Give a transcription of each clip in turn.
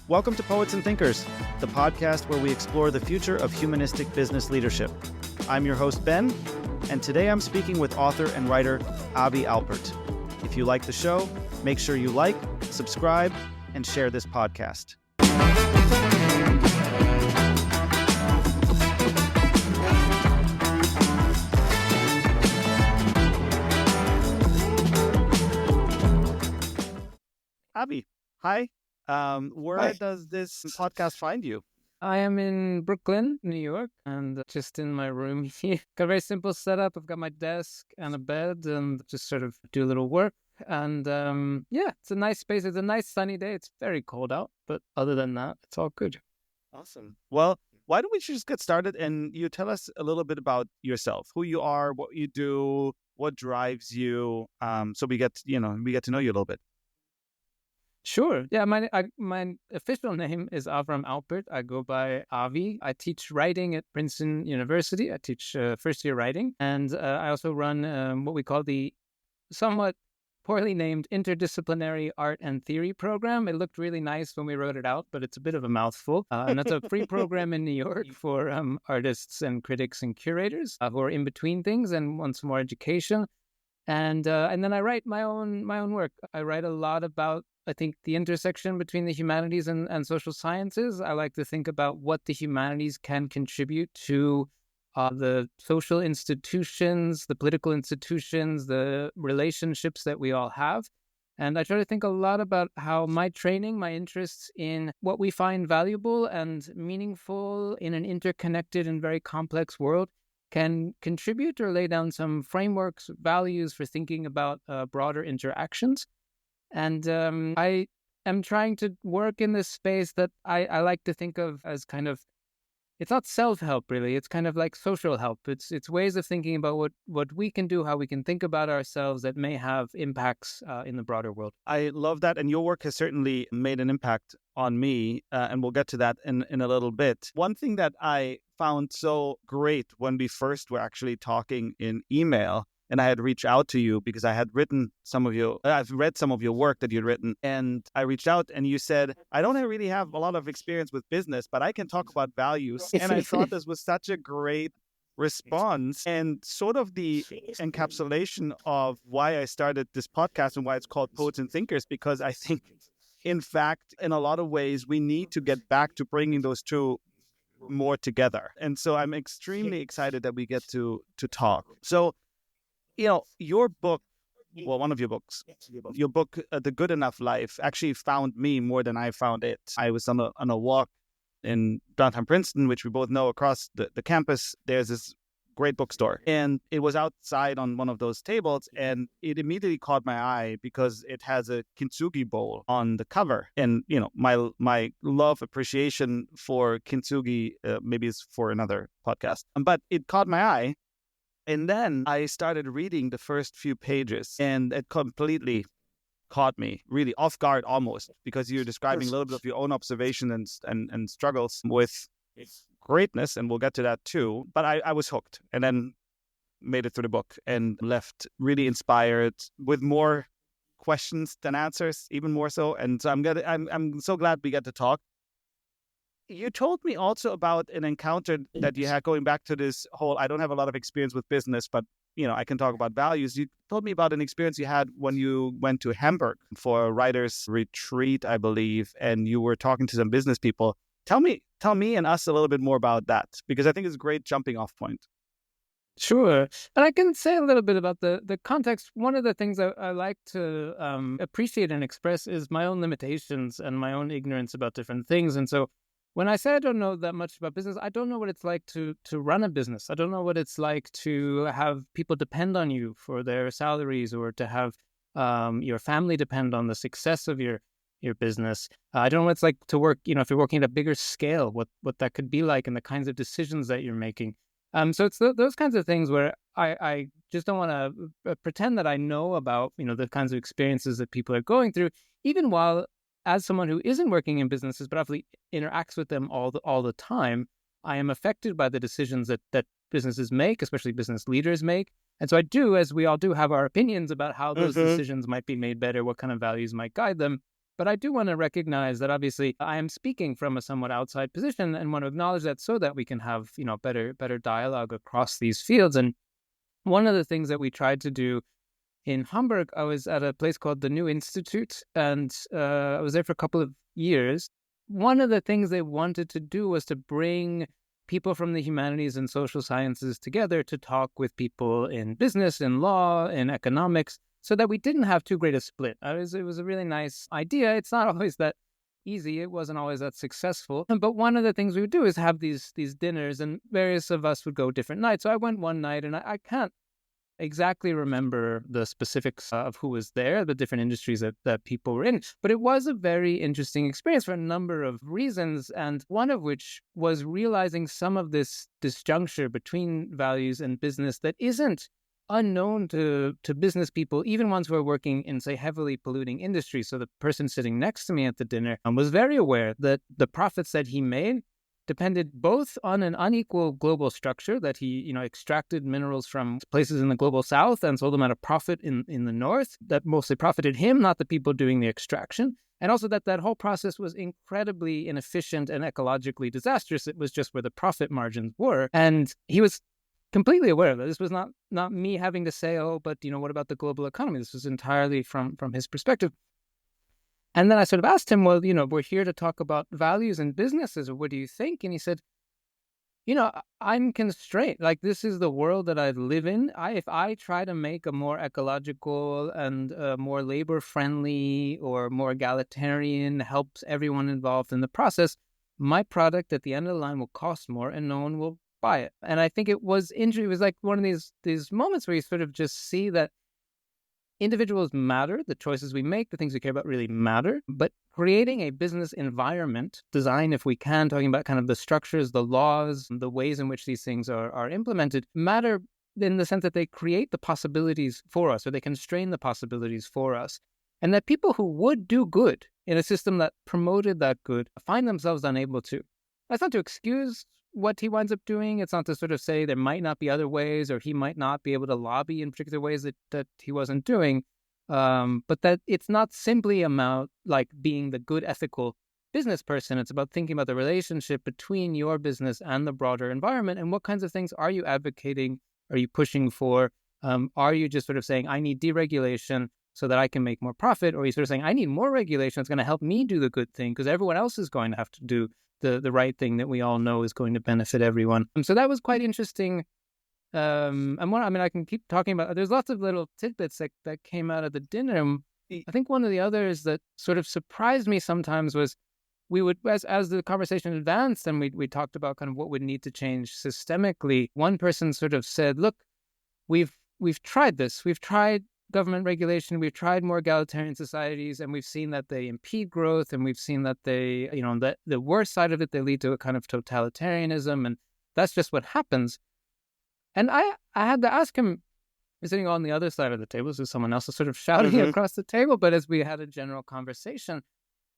Welcome to Poets and Thinkers, the podcast where we explore the future of humanistic business leadership. I'm your host, Ben, and today I'm speaking with author and writer Avram Alpert. If you like the show, make sure you like, subscribe, and share this podcast. Avi, hi. Where Hi. does this podcast find you? I am in Brooklyn, New York, and just in my room here. Got a very simple setup. I've got my desk and a bed and just sort of do a little work. And it's a nice space. It's a nice sunny day. It's very cold out, but other than that, it's all good. Awesome. Well, why don't we just get started and you tell us a little bit about yourself, who you are, what you do, what drives you, so we get to know you a little bit. Sure. Yeah, my official name is Avram Alpert. I go by Avi. I teach writing at Princeton University. I teach first-year writing. And I also run what we call the somewhat poorly named Interdisciplinary Art and Theory program. It looked really nice when we wrote it out, but it's a bit of a mouthful. And that's a free program in New York for artists and critics and curators who are in between things and want some more education. And then I write my own work. I write a lot about, I think, the intersection between the humanities and social sciences. I like to think about what the humanities can contribute to the social institutions, the political institutions, the relationships that we all have. And I try to think a lot about how my training, my interests in what we find valuable and meaningful in an interconnected and very complex world can contribute or lay down some frameworks, values for thinking about broader interactions. And I am trying to work in this space that I like to think of as kind of, it's not self-help really, it's kind of like social help. It's ways of thinking about what we can do, how we can think about ourselves that may have impacts in the broader world. I love that, and your work has certainly made an impact on me, and we'll get to that in a little bit. One thing that I found so great when we first were actually talking in email, and I had reached out to you because I've read some of your work that you'd written, and I reached out and you said, I don't really have a lot of experience with business, but I can talk about values. And I thought this was such a great response and sort of the encapsulation of why I started this podcast and why it's called Poets and Thinkers, because I think, in fact, in a lot of ways, we need to get back to bringing those two more together. And so I'm extremely excited that we get to talk. So, your book, well, one of your books, your book, The Good Enough Life, actually found me more than I found it. I was on a walk in downtown Princeton, which we both know across the campus. There's this great bookstore, and it was outside on one of those tables, and it immediately caught my eye because it has a kintsugi bowl on the cover. And, my love, appreciation for kintsugi maybe is for another podcast, but it caught my eye. And then I started reading the first few pages, and it completely caught me, really off guard almost, because you're describing a little bit of your own observation and struggles with greatness, and we'll get to that too. But I was hooked, and then made it through the book and left really inspired with more questions than answers, even more so. And so I'm so glad we get to talk. You told me also about an encounter that you had going back to this whole, I don't have a lot of experience with business, but, I can talk about values. You told me about an experience you had when you went to Hamburg for a writer's retreat, I believe, and you were talking to some business people. Tell me and us a little bit more about that, because I think it's a great jumping off point. Sure. And I can say a little bit about the context. One of the things I like to appreciate and express is my own limitations and my own ignorance about different things. And so when I say I don't know that much about business, I don't know what it's like to run a business. I don't know what it's like to have people depend on you for their salaries, or to have your family depend on the success of your business. I don't know what it's like to work, if you're working at a bigger scale, what that could be like, and the kinds of decisions that you're making. So it's those kinds of things where I just don't want to pretend that I know about, the kinds of experiences that people are going through, even while, as someone who isn't working in businesses but obviously interacts with them all the time, I am affected by the decisions that businesses make, especially business leaders make. And so I do, as we all do, have our opinions about how those decisions might be made better, what kind of values might guide them. But I do want to recognize that obviously I am speaking from a somewhat outside position and want to acknowledge that so that we can have, better dialogue across these fields. And one of the things that we tried to do in Hamburg, I was at a place called the New Institute, and I was there for a couple of years. One of the things they wanted to do was to bring people from the humanities and social sciences together to talk with people in business, in law, in economics, so that we didn't have too great a split. It was a really nice idea. It's not always that easy. It wasn't always that successful. But one of the things we would do is have these dinners, and various of us would go different nights. So I went one night, and I can't exactly remember the specifics of who was there, the different industries that people were in. But it was a very interesting experience for a number of reasons, and one of which was realizing some of this disjuncture between values and business that isn't unknown to business people, even ones who are working in, say, heavily polluting industries. So the person sitting next to me at the dinner was very aware that the profits that he made depended both on an unequal global structure, that he, extracted minerals from places in the global south and sold them at a profit in the north that mostly profited him, not the people doing the extraction. And also that whole process was incredibly inefficient and ecologically disastrous. It was just where the profit margins were. And he was completely aware of it. This was not me having to say, oh, but, what about the global economy? This was entirely from his perspective. And then I sort of asked him, well, we're here to talk about values and businesses. What do you think? And he said, I'm constrained. Like, this is the world that I live in. If I try to make a more ecological and more labor-friendly or more egalitarian, helps everyone involved in the process, my product at the end of the line will cost more and no one will buy it. And I think it was interesting. It was like one of these moments where you sort of just see that individuals matter, the choices we make, the things we care about really matter, but creating a business environment, design if we can, talking about kind of the structures, the laws, the ways in which these things are implemented, matter in the sense that they create the possibilities for us, or they constrain the possibilities for us. And that people who would do good in a system that promoted that good find themselves unable to. That's not to excuse what he winds up doing. It's not to sort of say there might not be other ways, or he might not be able to lobby in particular ways that he wasn't doing. But that it's not simply about like being the good ethical business person. It's about thinking about the relationship between your business and the broader environment, and what kinds of things are you advocating? Are you pushing for? Are you just sort of saying, I need deregulation so that I can make more profit? Or are you sort of saying, I need more regulation that's going to help me do the good thing because everyone else is going to have to do the right thing that we all know is going to benefit everyone. So that was quite interesting. I can keep talking about, there's lots of little tidbits that came out of the dinner. I think one of the others that sort of surprised me sometimes was we would, as the conversation advanced and we talked about kind of what would need to change systemically, one person sort of said, look, we've tried this. We've tried government regulation. We've tried more egalitarian societies, and we've seen that they impede growth, and we've seen that they, that the worst side of it, they lead to a kind of totalitarianism, and that's just what happens. And I had to ask him, sitting on the other side of the table, so someone else was sort of shouting across the table, but as we had a general conversation,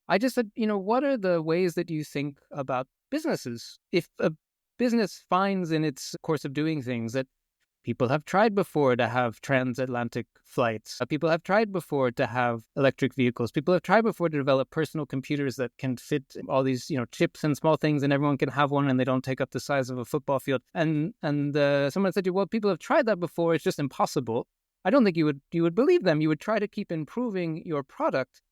I just said, what are the ways that you think about businesses? If a business finds in its course of doing things that people have tried before to have transatlantic flights. People have tried before to have electric vehicles. People have tried before to develop personal computers that can fit all these, chips and small things, and everyone can have one, and they don't take up the size of a football field. And someone said to you, well, people have tried that before. It's just impossible. I don't think you would believe them. You would try to keep improving your product.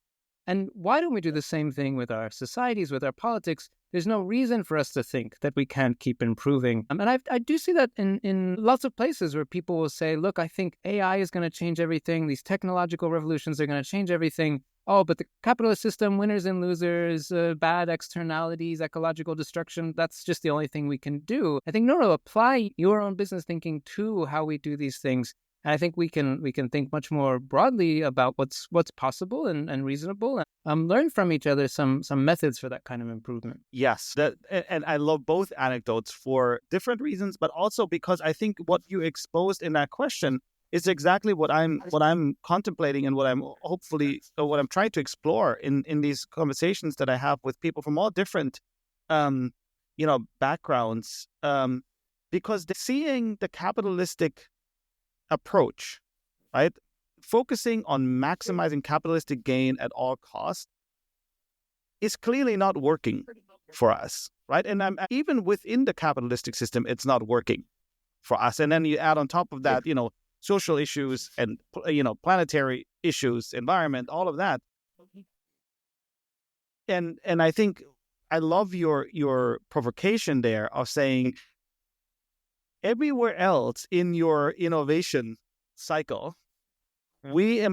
And why don't we do the same thing with our societies, with our politics? There's no reason for us to think that we can't keep improving. And I do see that in lots of places where people will say, look, I think AI is going to change everything. These technological revolutions are going to change everything. Oh, but the capitalist system, winners and losers, bad externalities, ecological destruction, that's just the only thing we can do. I think, no, apply your own business thinking to how we do these things. And I think we can think much more broadly about what's possible and reasonable, and learn from each other some methods for that kind of improvement. Yes, and I love both anecdotes for different reasons, but also because I think what you exposed in that question is exactly what I'm contemplating, and what I'm trying to explore in these conversations that I have with people from all different backgrounds, because seeing the capitalistic approach, right? Focusing on maximizing capitalistic gain at all costs is clearly not working for us, right? And even within the capitalistic system, it's not working for us. And then you add on top of that, social issues and, planetary issues, environment, all of that. And I think I love your provocation there of saying everywhere else in your innovation cycle, we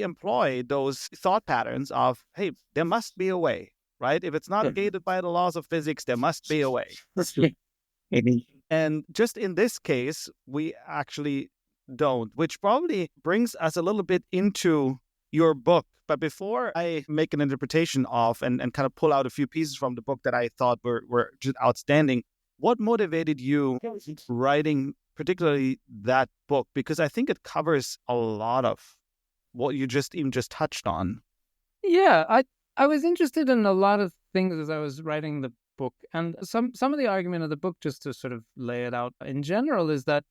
employ those thought patterns of, hey, there must be a way, right? If it's not gated by the laws of physics, there must be a way. And just in this case, we actually don't, which probably brings us a little bit into your book. But before I make an interpretation of and kind of pull out a few pieces from the book that I thought were just outstanding, what motivated you writing particularly that book? Because I think it covers a lot of what you just touched on. Yeah, I was interested in a lot of things as I was writing the book. And some of the argument of the book, just to sort of lay it out in general, is that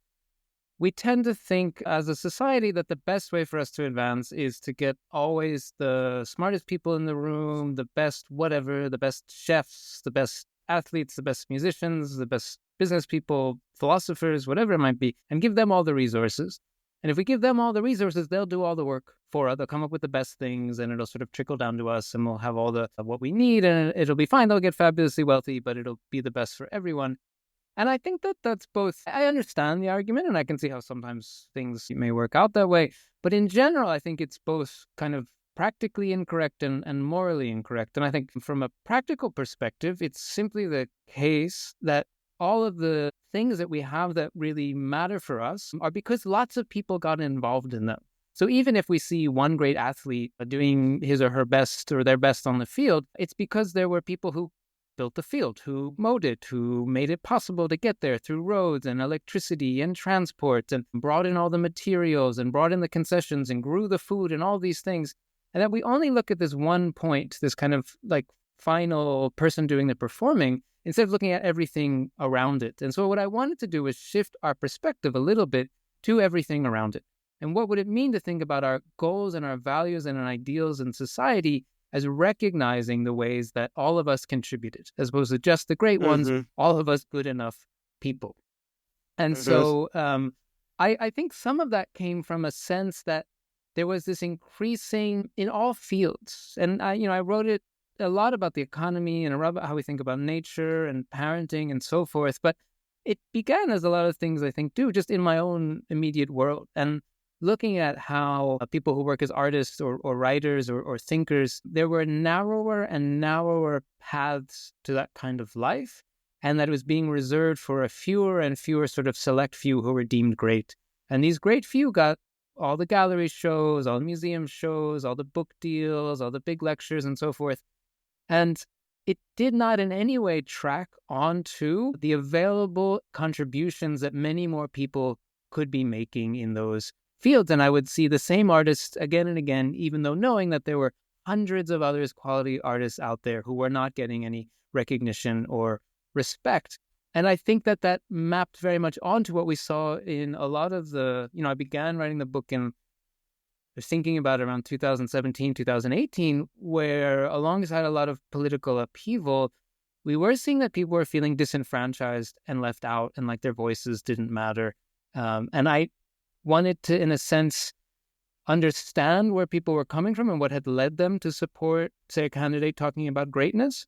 we tend to think as a society that the best way for us to advance is to get always the smartest people in the room, the best whatever, the best chefs, the best athletes, the best musicians, the best business people, philosophers, whatever it might be, and give them all the resources. And if we give them all the resources, they'll do all the work for us. They'll come up with the best things, and it'll sort of trickle down to us, and we'll have all the what we need, and it'll be fine. They'll get fabulously wealthy, but it'll be the best for everyone. And I think that that's both. I understand the argument, and I can see how sometimes things may work out that way. But in general, I think it's both kind of practically incorrect and morally incorrect. And I think from a practical perspective, it's simply the case that all of the things that we have that really matter for us are because lots of people got involved in them. So even if we see one great athlete doing his or her best or their best on the field, it's because there were people who built the field, who mowed it, who made it possible to get there through roads and electricity and transport, and brought in all the materials and brought in the concessions and grew the food and all these things. And that we only look at this one point, this kind of like final person doing the performing, instead of looking at everything around it. And so what I wanted to do was shift our perspective a little bit to everything around it. And what would it mean to think about our goals and our values and our ideals in society as recognizing the ways that all of us contributed, as opposed to just the great ones, all of us good enough people. And so I think some of that came from a sense that there was this increasing in all fields. And I wrote it a lot about the economy and about how we think about nature and parenting and so forth. But it began, as a lot of things I think do, just in my own immediate world. And looking at how people who work as artists or writers or thinkers, there were narrower and narrower paths to that kind of life, and that it was being reserved for a fewer and fewer sort of select few who were deemed great. And these great few got all the gallery shows, all the museum shows, all the book deals, all the big lectures and so forth. And it did not in any way track onto the available contributions that many more people could be making in those fields. And I would see the same artists again and again, even though knowing that there were hundreds of others quality artists out there who were not getting any recognition or respect. And I think that that mapped very much onto what we saw in a lot of the, I began writing the book in thinking about around 2017, 2018, where alongside a lot of political upheaval, we were seeing that people were feeling disenfranchised and left out and like their voices didn't matter. And I wanted to, in a sense, understand where people were coming from and what had led them to support, say, a candidate talking about greatness,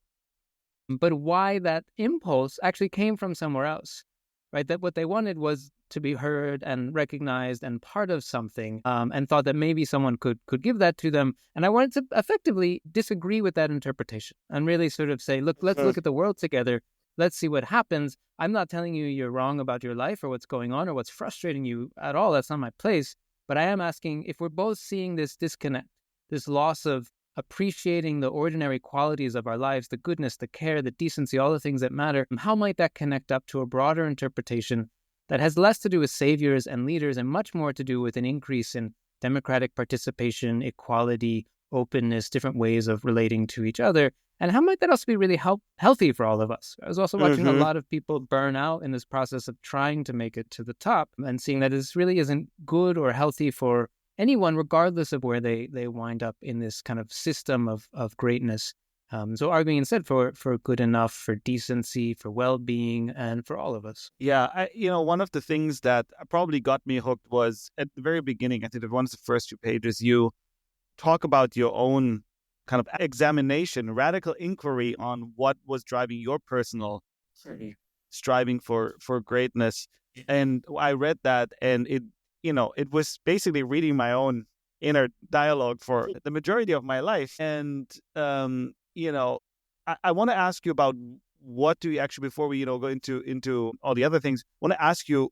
but why that impulse actually came from somewhere else, right? That what they wanted was to be heard and recognized and part of something, and thought that maybe someone could give that to them. And I wanted to effectively disagree with that interpretation and really sort of say, look, let's look at the world together. Let's see what happens. I'm not telling you you're wrong about your life or what's going on or what's frustrating you at all. That's not my place. But I am asking, if we're both seeing this disconnect, this loss of appreciating the ordinary qualities of our lives, the goodness, the care, the decency, all the things that matter, how might that connect up to a broader interpretation that has less to do with saviors and leaders and much more to do with an increase in democratic participation, equality, openness, different ways of relating to each other? And how might that also be really healthy for all of us? I was also watching a lot of people burn out in this process of trying to make it to the top and seeing that this really isn't good or healthy for anyone, regardless of where they wind up in this kind of system of greatness. So arguing instead for good enough, for decency, for well-being, and for all of us. Yeah, one of the things that probably got me hooked was at the very beginning. I think that one of the first 2 pages, you talk about your own kind of examination, radical inquiry on what was driving your personal striving for greatness. And I read that, and it was basically reading my own inner dialogue for the majority of my life. And I want to ask you about what do you actually, before we go into all the other things, I want to ask you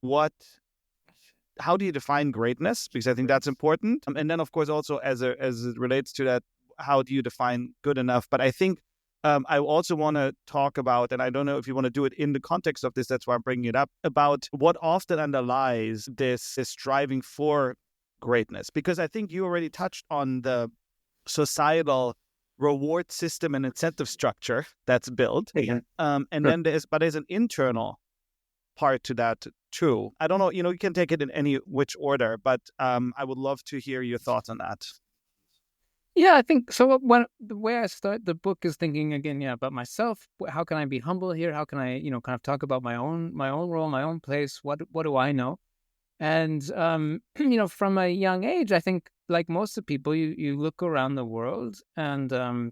how do you define greatness? Because I think that's important. And then, of course, also as it relates to that, how do you define good enough? But I think I also want to talk about, and I don't know if you want to do it in the context of this, that's why I'm bringing it up, about what often underlies this striving for greatness. Because I think you already touched on the societal reward system and incentive structure that's built. Yeah. And then there's an internal part to that too. I don't know, you can take it in any which order, but I would love to hear your thoughts on that. Yeah, I think so. The way I start the book is thinking again, about myself. How can I be humble here? How can I, kind of talk about my own role, my own place? What do I know? And from a young age, I think like most of people, you look around the world and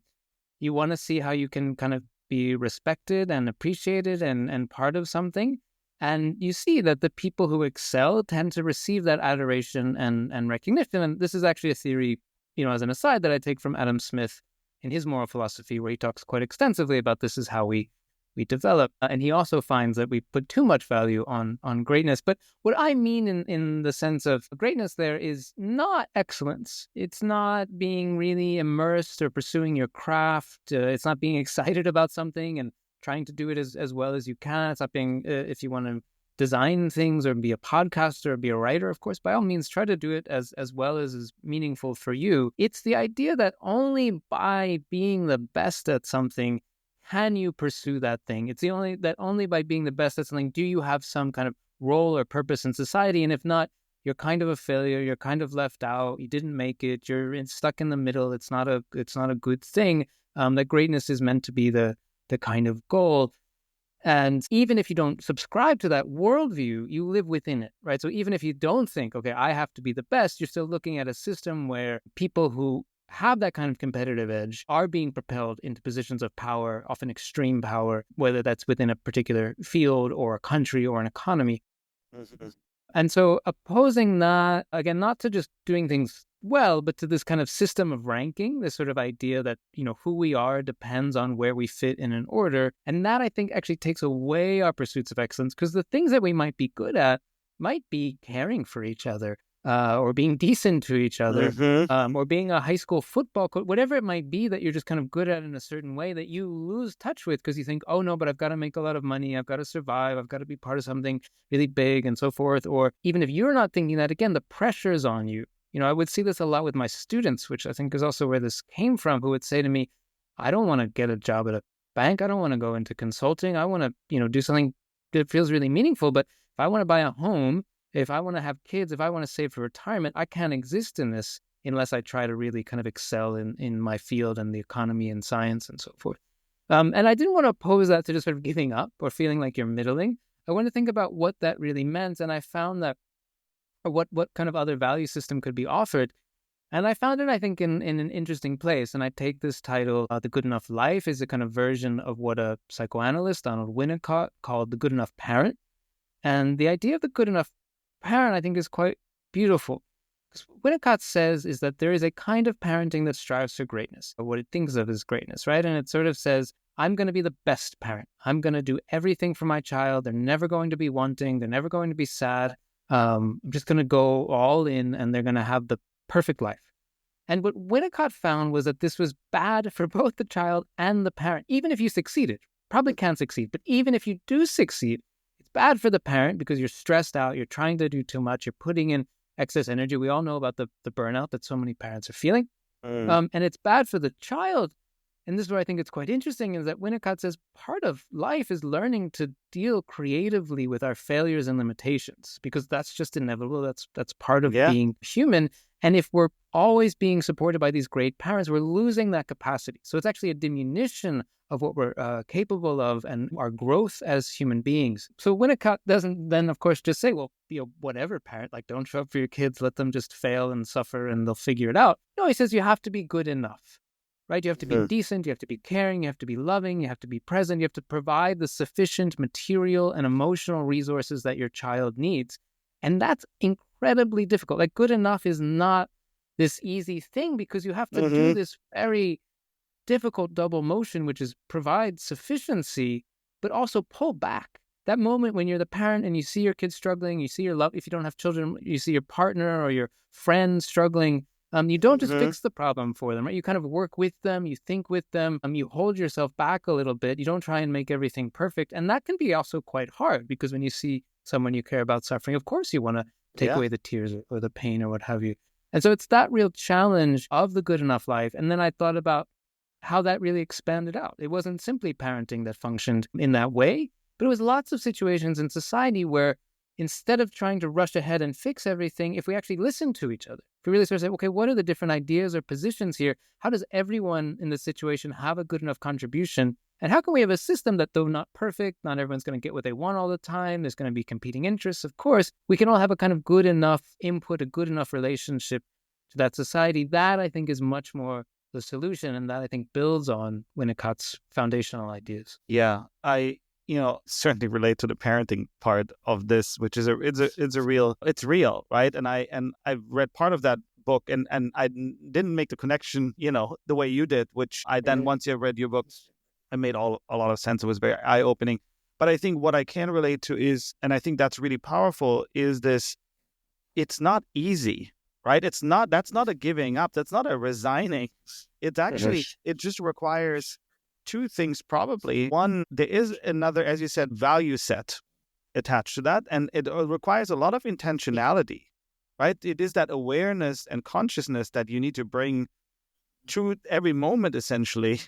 you want to see how you can kind of be respected and appreciated and part of something. And you see that the people who excel tend to receive that adoration and recognition. And this is actually a theory, as an aside, that I take from Adam Smith in his moral philosophy, where he talks quite extensively about this is how we develop. And he also finds that we put too much value on greatness. But what I mean in the sense of greatness there is not excellence. It's not being really immersed or pursuing your craft. It's not being excited about something and trying to do it as well as you can. It's not being, if you want to design things or be a podcaster or be a writer, of course, by all means, try to do it as well as is meaningful for you. It's the idea that only by being the best at something can you pursue that thing. It's only by being the best at something do you have some kind of role or purpose in society. And if not, you're kind of a failure. You're kind of left out. You didn't make it. You're stuck in the middle. It's not a good thing. That greatness is meant to be the kind of goal. And even if you don't subscribe to that worldview, you live within it, right? So even if you don't think, okay, I have to be the best, you're still looking at a system where people who have that kind of competitive edge are being propelled into positions of power, often extreme power, whether that's within a particular field or a country or an economy. And so opposing that, again, not to just doing things well, but to this kind of system of ranking, this sort of idea that, who we are depends on where we fit in an order. And that, I think, actually takes away our pursuits of excellence, because the things that we might be good at might be caring for each other, or being decent to each other, or being a high school football coach, whatever it might be that you're just kind of good at in a certain way that you lose touch with because you think, oh no, but I've got to make a lot of money, I've got to survive, I've got to be part of something really big and so forth. Or even if you're not thinking that, again, the pressure's on you. I would see this a lot with my students, which I think is also where this came from, who would say to me, I don't want to get a job at a bank. I don't want to go into consulting. I want to, do something that feels really meaningful. But if I want to buy a home, if I want to have kids, if I want to save for retirement, I can't exist in this unless I try to really kind of excel in my field and the economy and science and so forth. And I didn't want to oppose that to just sort of giving up or feeling like you're middling. I want to think about what that really meant. And I found that what kind of other value system could be offered. And I found it, I think, in an interesting place. And I take this title, The Good Enough Life, is a kind of version of what a psychoanalyst, Donald Winnicott, called the good enough parent. And the idea of the good enough parent, I think, is quite beautiful. Because what Winnicott says is that there is a kind of parenting that strives for greatness, or what it thinks of as greatness, right? And it sort of says, I'm going to be the best parent. I'm going to do everything for my child. They're never going to be wanting. They're never going to be sad. I'm just going to go all in and they're going to have the perfect life. And what Winnicott found was that this was bad for both the child and the parent. Even if you succeeded, probably can't succeed, but even if you do succeed, it's bad for the parent because you're stressed out, you're trying to do too much, you're putting in excess energy. We all know about the burnout that so many parents are feeling. And it's bad for the child. And this is where I think it's quite interesting, is that Winnicott says part of life is learning to deal creatively with our failures and limitations, because that's just inevitable. That's part of being human. And if we're always being supported by these great parents, we're losing that capacity. So it's actually a diminution of what we're capable of and our growth as human beings. So Winnicott doesn't then, of course, just say, well, whatever parent, like don't show up for your kids, let them just fail and suffer and they'll figure it out. No, he says you have to be good enough, right? You have to be decent, you have to be caring, you have to be loving, you have to be present, you have to provide the sufficient material and emotional resources that your child needs. And that's incredibly difficult. Like good enough is not this easy thing because you have to do this very difficult double motion, which is provide sufficiency, but also pull back. That moment when you're the parent and you see your kids struggling, you see your love, if you don't have children, you see your partner or your friend struggling, you don't just fix the problem for them, right? You kind of work with them, you think with them, you hold yourself back a little bit. You don't try and make everything perfect. And that can be also quite hard because when you see someone you care about suffering, of course you want to take away the tears or the pain or what have you. And so it's that real challenge of the good enough life. And then I thought about how that really expanded out. It wasn't simply parenting that functioned in that way, but it was lots of situations in society where instead of trying to rush ahead and fix everything, if we actually listen to each other, if we really sort of say, okay, what are the different ideas or positions here? How does everyone in the situation have a good enough contribution? And how can we have a system that, though not perfect, not everyone's going to get what they want all the time, there's going to be competing interests, of course, we can all have a kind of good enough input, a good enough relationship to that society. That, I think, is much more the solution, and that I think builds on Winnicott's foundational ideas. Yeah, I certainly relate to the parenting part of this, which is it's real, right? And I've read part of that book, and I didn't make the connection, the way you did, which I then once you read your book, it made a lot of sense. It was very eye opening. But I think what I can relate to is, and I think that's really powerful, is this: it's not easy. Right? That's not a giving up. That's not a resigning. It's actually, it just requires two things probably. One, there is another, as you said, value set attached to that. And it requires a lot of intentionality, right? It is that awareness and consciousness that you need to bring to every moment, essentially,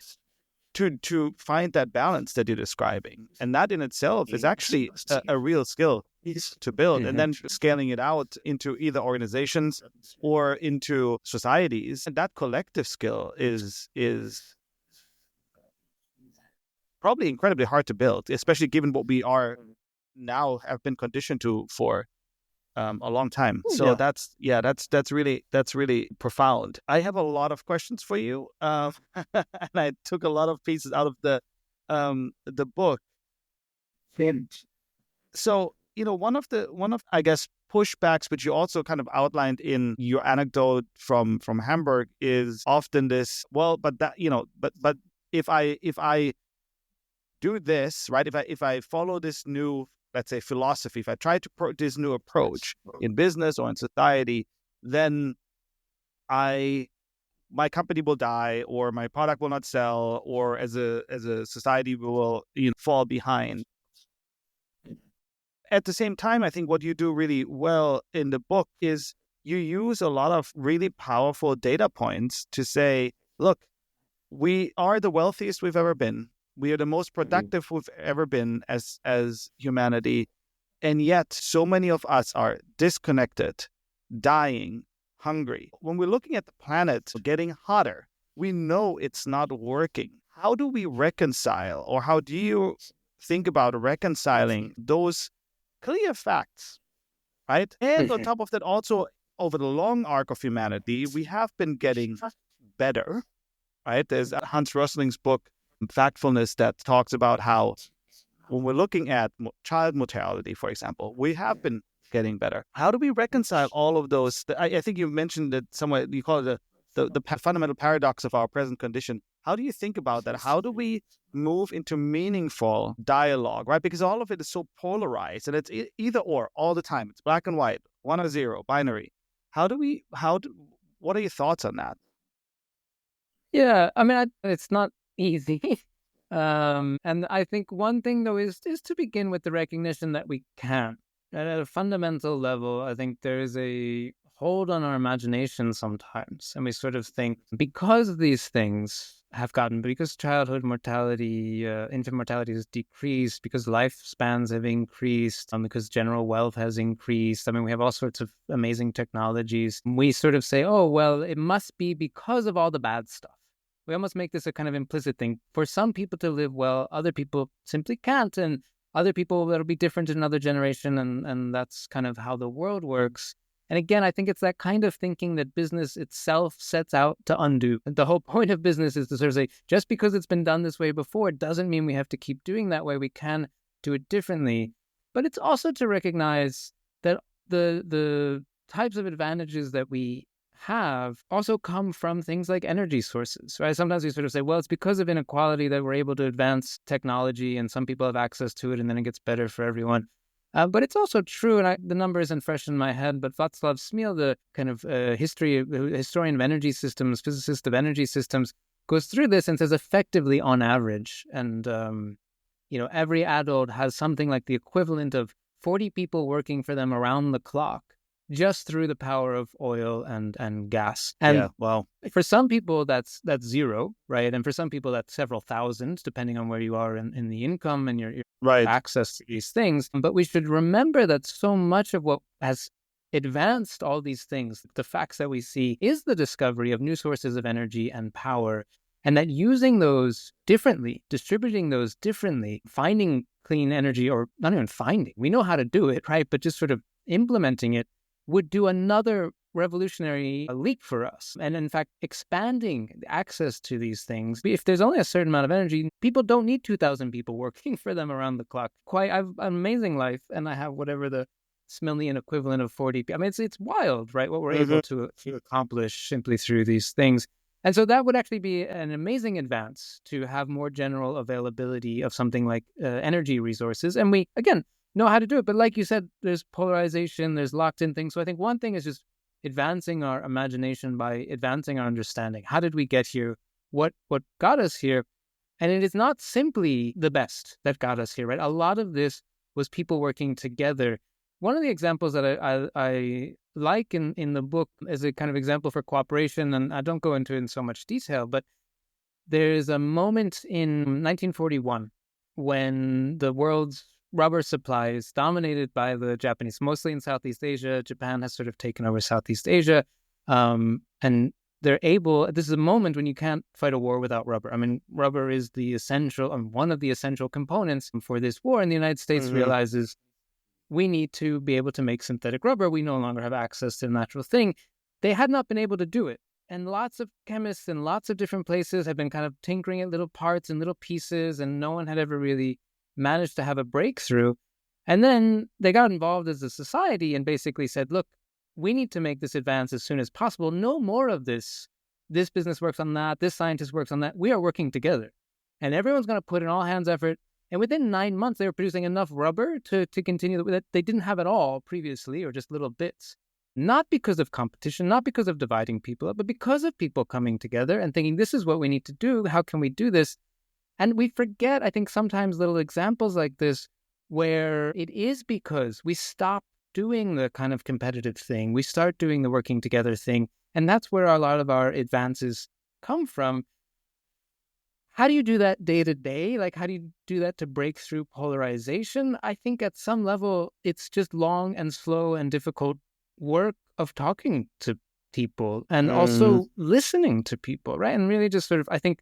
to find that balance that you're describing. And that in itself is actually a real skill to build, and then scaling it out into either organizations or into societies. And that collective skill is probably incredibly hard to build, especially given what we are now have been conditioned to for a long time. So that's really profound. I have a lot of questions for you, and I took a lot of pieces out of the book. So one of I guess pushbacks, which you also kind of outlined in your anecdote from Hamburg, is often this. Well, but that but if I do this right, if I follow this new, let's say, philosophy, if I try to this new approach in business or in society, then my company will die, or my product will not sell, or as a society we will fall behind. At the same time, I think what you do really well in the book is you use a lot of really powerful data points to say, look, we are the wealthiest we've ever been. We are the most productive we've ever been as humanity. And yet so many of us are disconnected, dying, hungry. When we're looking at the planet getting hotter, we know it's not working. How do we reconcile, or how do you think about reconciling those clear facts, right? And on top of that, also over the long arc of humanity, we have been getting better, right? There's Hans Rosling's book, Factfulness, that talks about how when we're looking at child mortality, for example, we have been getting better. How do we reconcile all of those? I think you mentioned that somewhere, you call it the fundamental paradox of our present condition. How do you think about that? How do we move into meaningful dialogue, right? Because all of it is so polarized, and it's either or all the time. It's black and white, 1 or 0, binary. What are your thoughts on that? Yeah, I mean, it's not easy. And I think one thing, though, is to begin with the recognition that we can. And at a fundamental level, I think there is a hold on our imagination sometimes. And we sort of think, because of these things, have gotten, because childhood mortality, infant mortality has decreased, because lifespans have increased, because general wealth has increased. I mean, we have all sorts of amazing technologies. We sort of say, oh, well, it must be because of all the bad stuff. We almost make this a kind of implicit thing. For some people to live well, other people simply can't. And other people, that'll be different in another generation. And that's kind of how the world works. And again, I think it's that kind of thinking that business itself sets out to undo. The whole point of business is to sort of say, just because it's been done this way before, it doesn't mean we have to keep doing that way. We can do it differently. But it's also to recognize that the types of advantages that we have also come from things like energy sources, right? Sometimes we sort of say, well, it's because of inequality that we're able to advance technology and some people have access to it and then it gets better for everyone. But it's also true, and the number isn't fresh in my head, but Václav Smil, the kind of historian of energy systems, physicist of energy systems, goes through this and says effectively on average, and every adult has something like the equivalent of 40 people working for them around the clock, just through the power of oil and gas. And Yeah, wow. for some people, that's zero, right? And for some people, that's several thousand, depending on where you are in the income and your Right. access to these things. But we should remember that so much of what has advanced all these things, the facts that we see, is the discovery of new sources of energy and power. And that using those differently, distributing those differently, finding clean energy, or not even finding, we know how to do it, right? But just sort of implementing it would do another revolutionary leap for us. And in fact, expanding access to these things. If there's only a certain amount of energy, people don't need 2,000 people working for them around the clock. I have an amazing life, and I have whatever the Smilnian equivalent of 40 people. I mean, it's wild, right? What we're able to accomplish simply through these things. And so that would actually be an amazing advance to have more general availability of something like energy resources. And we, again, know how to do it. But like you said, there's polarization, there's locked in things. So I think one thing is just advancing our imagination by advancing our understanding. How did we get here? What got us here? And it is not simply the best that got us here, right? A lot of this was people working together. One of the examples that I like in the book is a kind of example for cooperation, and I don't go into it in so much detail, but there's a moment in 1941 when the world's rubber supply is dominated by the Japanese, mostly in Southeast Asia. Japan has sort of taken over Southeast Asia. And they're able, this is a moment when you can't fight a war without rubber. I mean, rubber is the essential, one of the essential components for this war. And the United States realizes we need to be able to make synthetic rubber. We no longer have access to the natural thing. They had not been able to do it. And lots of chemists in lots of different places have been kind of tinkering at little parts and little pieces, and no one had ever really managed to have a breakthrough. And then they got involved as a society and basically said, look, we need to make this advance as soon as possible. No more of this. This business works on that. This scientist works on that. We are working together. And everyone's going to put in all hands effort. And within 9 months, they were producing enough rubber to continue that they didn't have at all previously, or just little bits. Not because of competition, not because of dividing people up, but because of people coming together and thinking, this is what we need to do. How can we do this? And we forget, I think, sometimes little examples like this where it is because we stop doing the kind of competitive thing. We start doing the working together thing. And that's where a lot of our advances come from. How do you do that day to day? Like, how do you do that to break through polarization? I think at some level, it's just long and slow and difficult work of talking to people and also listening to people, right? And really just sort of, I think,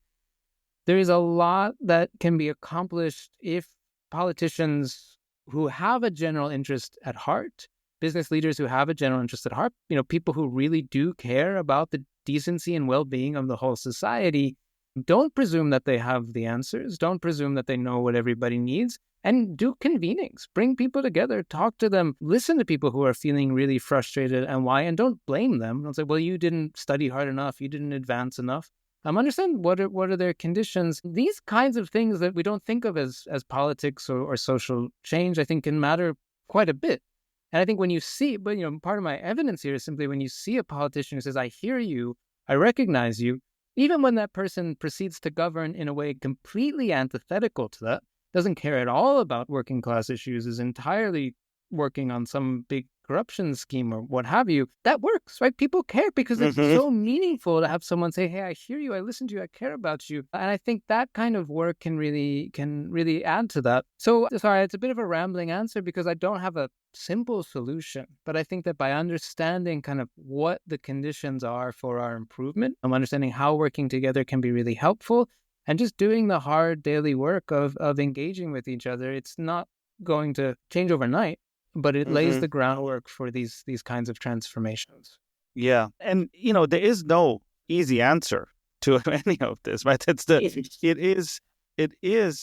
there is a lot that can be accomplished if politicians who have a general interest at heart, business leaders who have a general interest at heart, people who really do care about the decency and well-being of the whole society, don't presume that they have the answers, don't presume that they know what everybody needs, and do convenings, bring people together, talk to them, listen to people who are feeling really frustrated and why, and don't blame them. Don't say, well, you didn't study hard enough, you didn't advance enough. Understand what are their conditions. These kinds of things that we don't think of as politics or social change, I think can matter quite a bit. And I think when you see, but part of my evidence here is simply when you see a politician who says, I hear you, I recognize you, even when that person proceeds to govern in a way completely antithetical to that, doesn't care at all about working class issues, is entirely working on some big corruption scheme or what have you, that works, right? People care because it's so meaningful to have someone say, hey, I hear you, I listen to you, I care about you. And I think that kind of work can really add to that. So sorry, it's a bit of a rambling answer because I don't have a simple solution, but I think that by understanding kind of what the conditions are for our improvement, understanding how working together can be really helpful, and just doing the hard daily work of engaging with each other, it's not going to change overnight, but it lays the groundwork for these kinds of transformations. Yeah. And, there is no easy answer to any of this, right? It is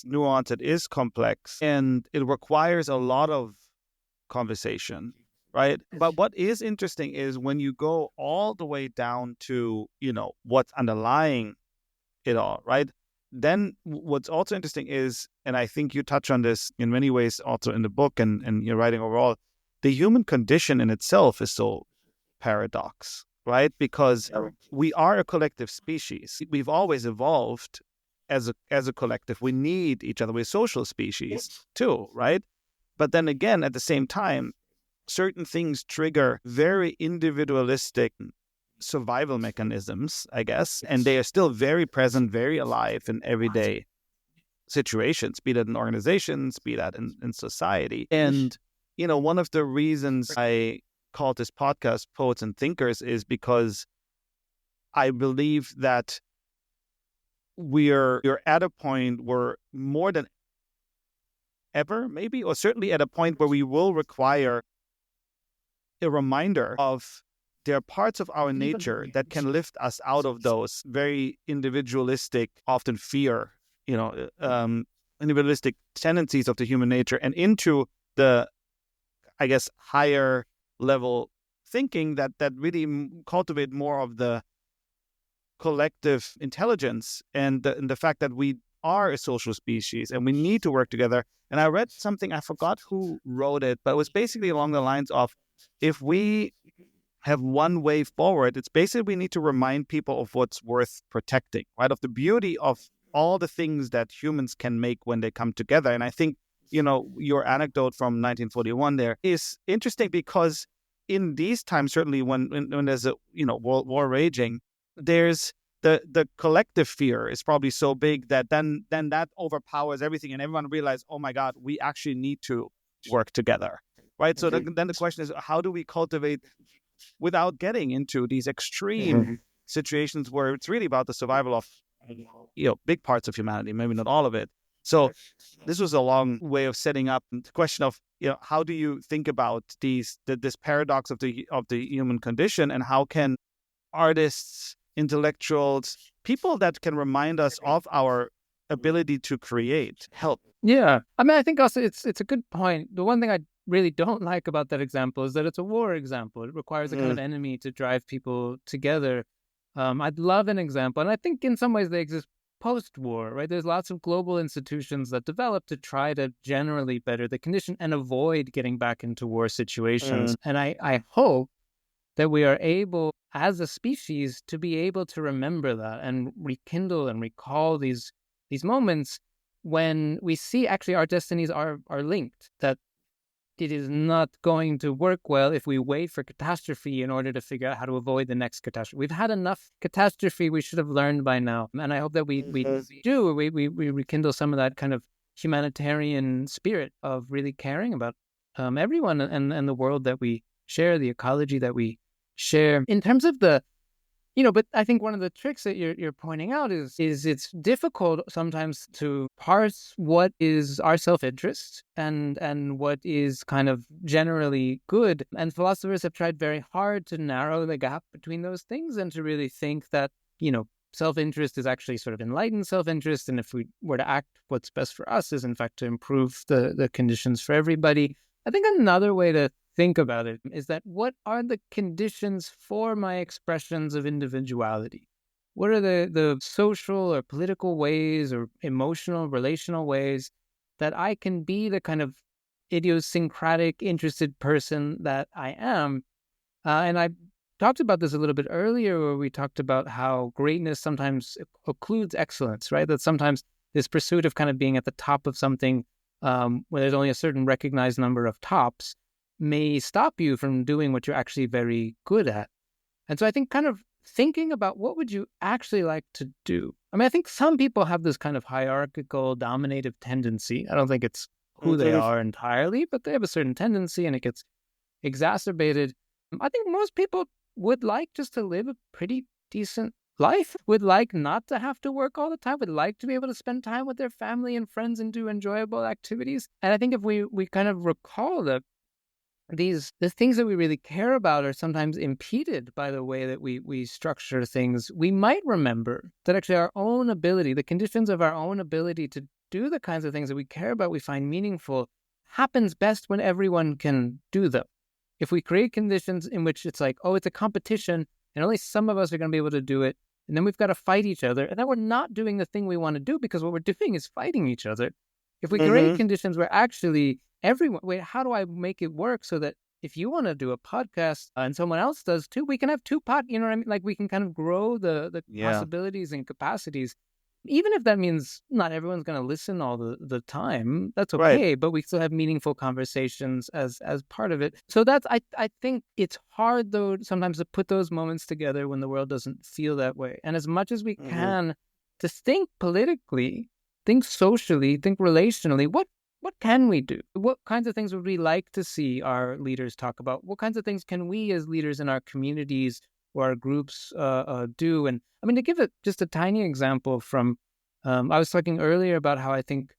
nuanced, it is complex, and it requires a lot of conversation, right? But what is interesting is when you go all the way down to, what's underlying it all, right? Then what's also interesting is, and I think you touch on this in many ways also in the book and your writing overall, the human condition in itself is so paradox, right? Because we are a collective species. We've always evolved as a collective. We need each other. We're social species too, right? But then again, at the same time, certain things trigger very individualistic survival mechanisms, I guess, and they are still very present, very alive in everyday situations, be that in organizations, be that in society. And, one of the reasons I call this podcast Poets and Thinkers is because I believe that we're at a point where more than ever, maybe, or certainly at a point where we will require a reminder of there are parts of our nature that can lift us out of those very individualistic, often fear, individualistic tendencies of the human nature and into the, I guess, higher level thinking that really cultivate more of the collective intelligence and the fact that we are a social species and we need to work together. And I read something, I forgot who wrote it, but it was basically along the lines of, if we have one way forward, it's basically we need to remind people of what's worth protecting, right? Of the beauty of all the things that humans can make when they come together. And I think, your anecdote from 1941 there is interesting because in these times, certainly when there's a, world war raging, there's the collective fear is probably so big that then that overpowers everything and everyone realizes, oh my God, we actually need to work together, right? So then the question is, how do we cultivate without getting into these extreme situations where it's really about the survival of, big parts of humanity, maybe not all of it. So this was a long way of setting up the question of, how do you think about this paradox of the human condition, and how can artists, intellectuals, people that can remind us of our ability to create help? Yeah. I mean, I think also it's a good point. The one thing I really don't like about that example is that it's a war example. It requires a kind of enemy to drive people together. I'd love an example, and I think in some ways they exist post-war, right? There's lots of global institutions that develop to try to generally better the condition and avoid getting back into war situations. And I hope that we are able, as a species, to be able to remember that and rekindle and recall these moments when we see actually our destinies are linked, that it is not going to work well if we wait for catastrophe in order to figure out how to avoid the next catastrophe. We've had enough catastrophe we should have learned by now. And I hope that we rekindle some of that kind of humanitarian spirit of really caring about everyone and the world that we share, the ecology that we share. In terms of the, but I think one of the tricks that you're pointing out is it's difficult sometimes to parse what is our self-interest and what is kind of generally good. And philosophers have tried very hard to narrow the gap between those things and to really think that, self-interest is actually sort of enlightened self-interest. And if we were to act, what's best for us is in fact to improve the conditions for everybody. I think another way to think about it is that what are the conditions for my expressions of individuality? What are the social or political ways or emotional, relational ways that I can be the kind of idiosyncratic, interested person that I am? And I talked about this a little bit earlier, where we talked about how greatness sometimes occludes excellence, right? That sometimes this pursuit of kind of being at the top of something where there's only a certain recognized number of tops may stop you from doing what you're actually very good at. And so I think kind of thinking about what would you actually like to do? I mean, I think some people have this kind of hierarchical, dominative tendency. I don't think it's who they are entirely, but they have a certain tendency and it gets exacerbated. I think most people would like just to live a pretty decent life, would like not to have to work all the time, would like to be able to spend time with their family and friends and do enjoyable activities. And I think if we kind of recall that the things that we really care about are sometimes impeded by the way that we structure things, we might remember that actually our own ability, the conditions of our own ability to do the kinds of things that we care about, we find meaningful, happens best when everyone can do them. If we create conditions in which it's like, oh, it's a competition and only some of us are going to be able to do it, and then we've got to fight each other, and then we're not doing the thing we want to do because what we're doing is fighting each other. If we create conditions where actually everyone, wait, how do I make it work so that if you want to do a podcast and someone else does too, we can have two you know what I mean? Like we can kind of grow the possibilities and capacities. Even if that means not everyone's going to listen all the time, that's okay. Right. But we still have meaningful conversations as part of it. So that's, I think it's hard though sometimes to put those moments together when the world doesn't feel that way. And as much as we can to think politically, think socially, think relationally, what can we do? What kinds of things would we like to see our leaders talk about? What kinds of things can we as leaders in our communities or our groups do? And I mean, to give just a tiny example from, I was talking earlier about how I think,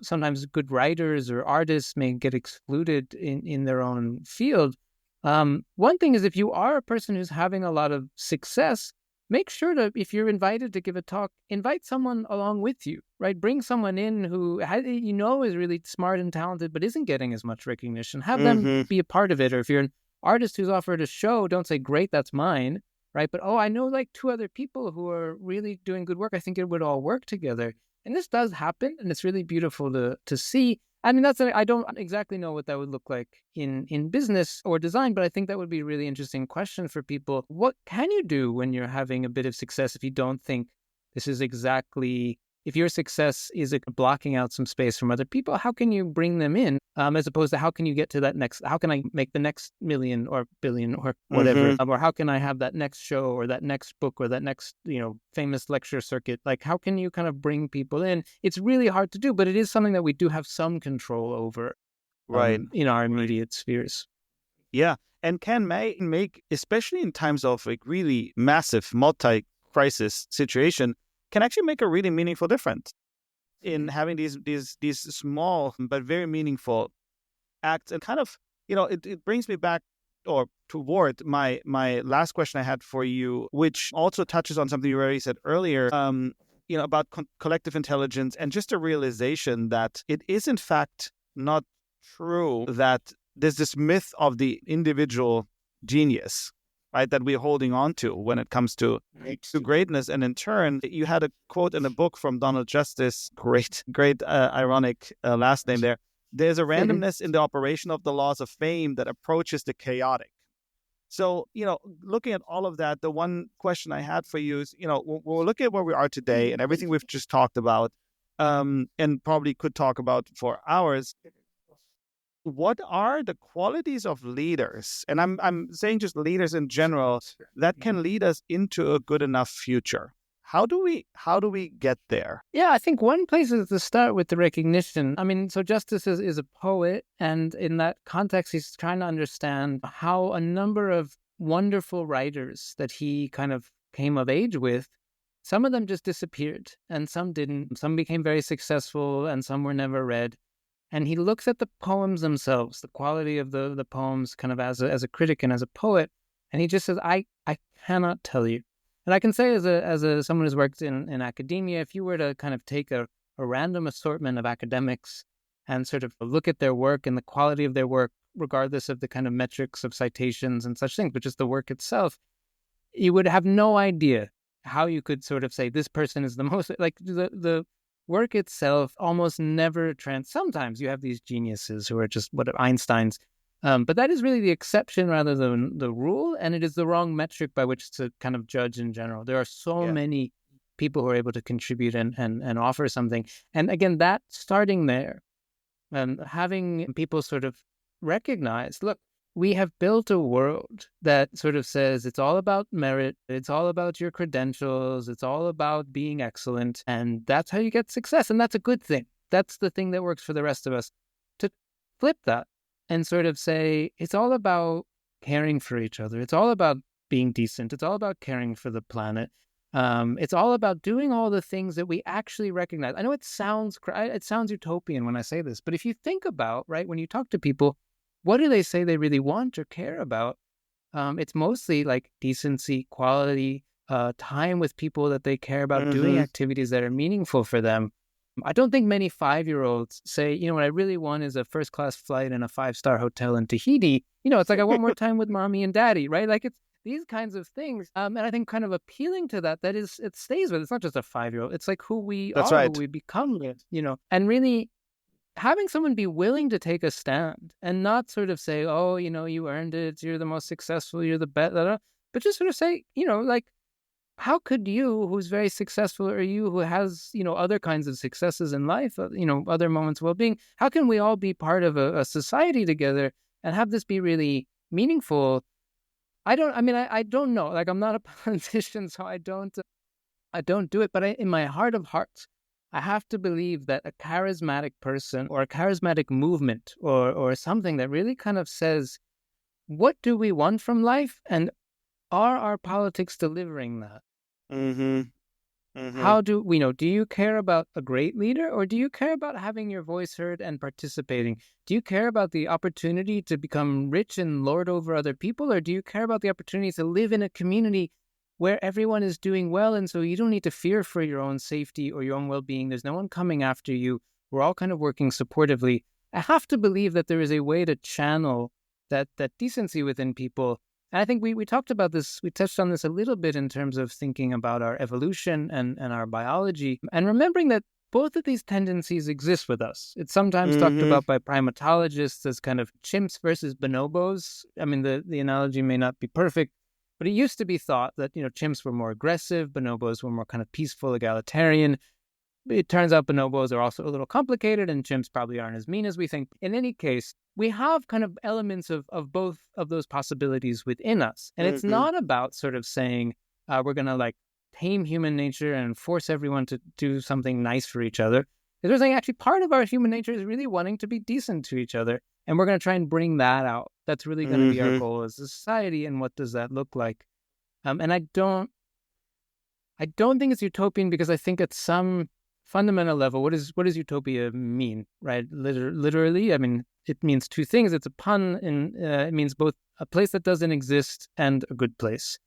sometimes good writers or artists may get excluded in their own field. One thing is if you are a person who's having a lot of success, make sure to, if you're invited to give a talk, invite someone along with you, right? Bring someone in who is really smart and talented, but isn't getting as much recognition. Have them be a part of it. Or if you're an artist who's offered a show, don't say, great, that's mine, right? But, I know like two other people who are really doing good work. I think it would all work together. And this does happen, and it's really beautiful to see. I mean, I don't exactly know what that would look like in business or design, but I think that would be a really interesting question for people. What can you do when you're having a bit of success if you don't think this is exactly, if your success is blocking out some space from other people, how can you bring them in as opposed to how can you get to that next, how can I make the next million or billion or whatever, or how can I have that next show or that next book or that next, famous lecture circuit? Like, how can you kind of bring people in? It's really hard to do, but it is something that we do have some control over in our immediate spheres. Yeah. And can make, especially in times of like really massive multi-crisis situation, can actually make a really meaningful difference in having these small but very meaningful acts. And kind of, it brings me back or toward my last question I had for you, which also touches on something you already said earlier, about collective intelligence and just a realization that it is in fact not true that there's this myth of the individual genius, right, that we're holding on to when it comes to greatness. And in turn, you had a quote in a book from Donald Justice, great ironic last name there. There's a randomness in the operation of the laws of fame that approaches the chaotic. So, looking at all of that, the one question I had for you is, we'll look at where we are today and everything we've just talked about, and probably could talk about for hours. What are the qualities of leaders, and I'm saying just leaders in general, that can lead us into a good enough future? How do we get there? Yeah, I think one place is to start with the recognition. I mean, so Justice is a poet, and in that context, he's trying to understand how a number of wonderful writers that he kind of came of age with, some of them just disappeared, and some didn't. Some became very successful, and some were never read. And he looks at the poems themselves, the quality of the poems kind of as a critic and as a poet. And he just says, I cannot tell you. And I can say as someone who's worked in academia, if you were to kind of take a random assortment of academics and sort of look at their work and the quality of their work, regardless of the kind of metrics of citations and such things, but just the work itself, you would have no idea how you could sort of say this person is the most, like the work itself almost never sometimes you have these geniuses who are just Einsteins, but that is really the exception rather than the rule, and it is the wrong metric by which to kind of judge in general. There are so many people who are able to contribute and offer something, and again, that starting there, having people sort of recognize, look, we have built a world that sort of says it's all about merit, it's all about your credentials, it's all about being excellent, and that's how you get success. And that's a good thing. That's the thing that works for the rest of us. To flip that and sort of say, it's all about caring for each other. It's all about being decent. It's all about caring for the planet. It's all about doing all the things that we actually recognize. I know it sounds utopian when I say this, but if you think about, right, when you talk to people, what do they say they really want or care about? It's mostly like decency, quality, time with people that they care about, doing activities that are meaningful for them. I don't think many 5-year-olds say, what I really want is a first-class flight and a 5-star hotel in Tahiti. It's like I want more time with mommy and daddy, right? Like it's these kinds of things. And I think kind of appealing to that is, it stays with, it's not just a 5-year-old. It's like who we That's are, right. who we become, and really having someone be willing to take a stand and not sort of say, oh, you earned it, you're the most successful, you're the best, but just sort of say, like, how could you, who's very successful, or you who has, other kinds of successes in life, other moments of well-being, how can we all be part of a society together and have this be really meaningful? I don't know. Like, I'm not a politician, so I don't do it. But in my heart of hearts, I have to believe that a charismatic person or a charismatic movement or something that really kind of says, what do we want from life? And are our politics delivering that? How do we know? Do you care about a great leader, or do you care about having your voice heard and participating? Do you care about the opportunity to become rich and lord over other people, or do you care about the opportunity to live in a community where everyone is doing well, and so you don't need to fear for your own safety or your own well-being? There's no one coming after you. We're all kind of working supportively. I have to believe that there is a way to channel that decency within people. And I think we talked about this, we touched on this a little bit in terms of thinking about our evolution and our biology, and remembering that both of these tendencies exist with us. It's sometimes talked about by primatologists as kind of chimps versus bonobos. I mean, the analogy may not be perfect, but it used to be thought that, chimps were more aggressive, bonobos were more kind of peaceful, egalitarian. It turns out bonobos are also a little complicated, and chimps probably aren't as mean as we think. In any case, we have kind of elements of both of those possibilities within us. And it's not about sort of saying we're going to like tame human nature and force everyone to do something nice for each other. It's saying actually part of our human nature is really wanting to be decent to each other. And we're going to try and bring that out. That's really going to be our goal as a society. And what does that look like? And I don't think it's utopian, because I think at some fundamental level, what does utopia mean, right? Literally, I mean, it means two things. It's a pun, and it means both a place that doesn't exist and a good place.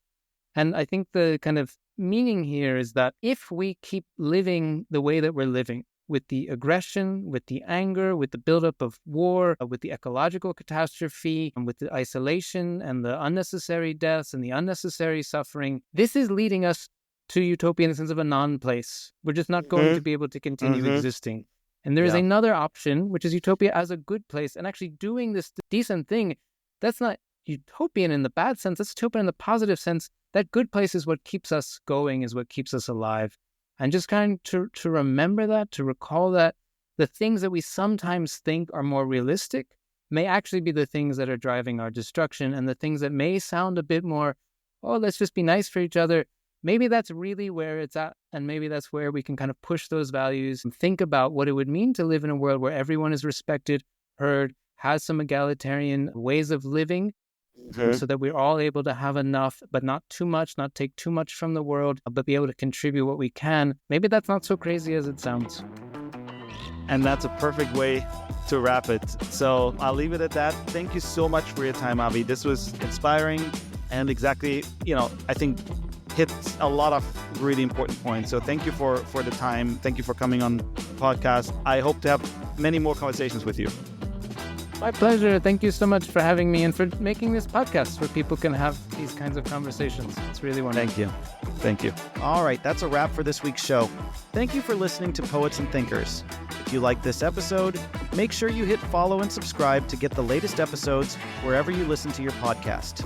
And I think the kind of meaning here is that if we keep living the way that we're living, with the aggression, with the anger, with the buildup of war, with the ecological catastrophe, and with the isolation and the unnecessary deaths and the unnecessary suffering, this is leading us to utopia in the sense of a non-place. We're just not going to be able to continue existing. And there is another option, which is utopia as a good place. And actually doing this decent thing, that's not utopian in the bad sense. That's utopian in the positive sense. That good place is what keeps us going, is what keeps us alive. And just kind of to remember that, to recall that the things that we sometimes think are more realistic may actually be the things that are driving our destruction. And the things that may sound a bit more, oh, let's just be nice for each other, maybe that's really where it's at. And maybe that's where we can kind of push those values and think about what it would mean to live in a world where everyone is respected, heard, has some egalitarian ways of living, so that we're all able to have enough, but not too much, not take too much from the world, but be able to contribute what we can. Maybe that's not so crazy as it sounds. And that's a perfect way to wrap it. So I'll leave it at that. Thank you so much for your time, Avi. This was inspiring and exactly, I think hits a lot of really important points. So thank you for the time. Thank you for coming on the podcast. I hope to have many more conversations with you. My pleasure. Thank you so much for having me and for making this podcast where people can have these kinds of conversations. It's really wonderful. Thank you. All right, that's a wrap for this week's show. Thank you for listening to Poets and Thinkers. If you like this episode, make sure you hit follow and subscribe to get the latest episodes wherever you listen to your podcast.